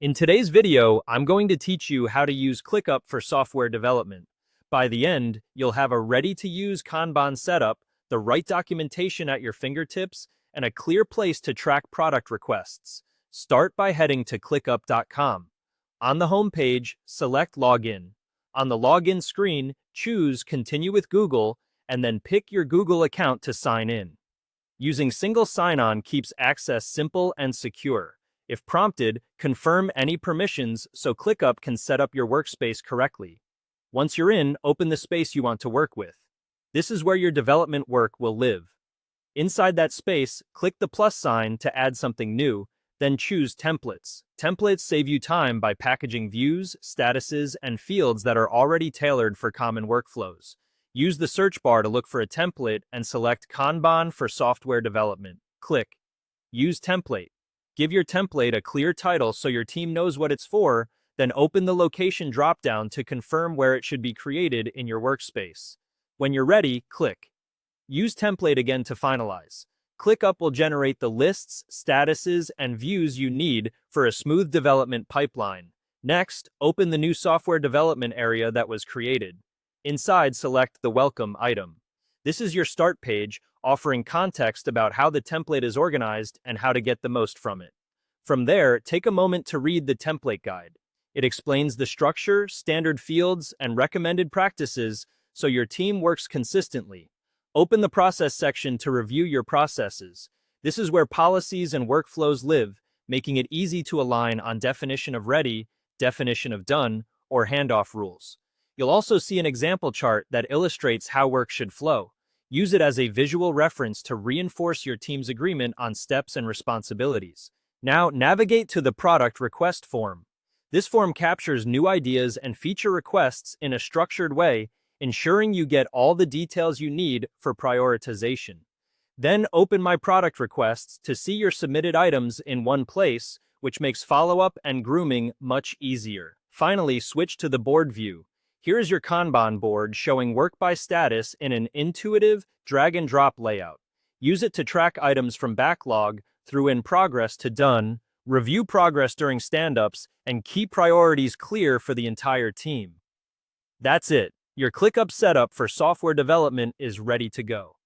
In today's video, I'm going to teach you how to use ClickUp for software development. By the end, you'll have a ready-to-use Kanban setup, the right documentation at your fingertips, and a clear place to track product requests. Start by heading to clickup.com. On the home page, select Login. On the login screen, choose Continue with Google, and then pick your Google account to sign in. Using single sign-on keeps access simple and secure. If prompted, confirm any permissions so ClickUp can set up your workspace correctly. Once you're in, open the space you want to work with. This is where your development work will live. Inside that space, click the plus sign to add something new, then choose Templates. Templates save you time by packaging views, statuses, and fields that are already tailored for common workflows. Use the search bar to look for a template and select Kanban for software development. Click Use Template. Give your template a clear title so your team knows what it's for, then open the location dropdown to confirm where it should be created in your workspace. When you're ready, click Use Template again to finalize. ClickUp will generate the lists, statuses, and views you need for a smooth development pipeline. Next, open the new software development area that was created. Inside, select the Welcome item. This is your start page, offering context about how the template is organized and how to get the most from it. From there, take a moment to read the template guide. It explains the structure, standard fields, and recommended practices so your team works consistently. Open the process section to review your processes. This is where policies and workflows live, making it easy to align on definition of ready, definition of done, or handoff rules. You'll also see an example chart that illustrates how work should flow. Use it as a visual reference to reinforce your team's agreement on steps and responsibilities. Now, navigate to the product request form. This form captures new ideas and feature requests in a structured way, ensuring you get all the details you need for prioritization. Then open My Product Requests to see your submitted items in one place, which makes follow-up and grooming much easier. Finally, switch to the board view. Here is your Kanban board showing work by status in an intuitive drag-and-drop layout. Use it to track items from backlog through in progress to done, review progress during stand-ups, and keep priorities clear for the entire team. That's it. Your ClickUp setup for software development is ready to go.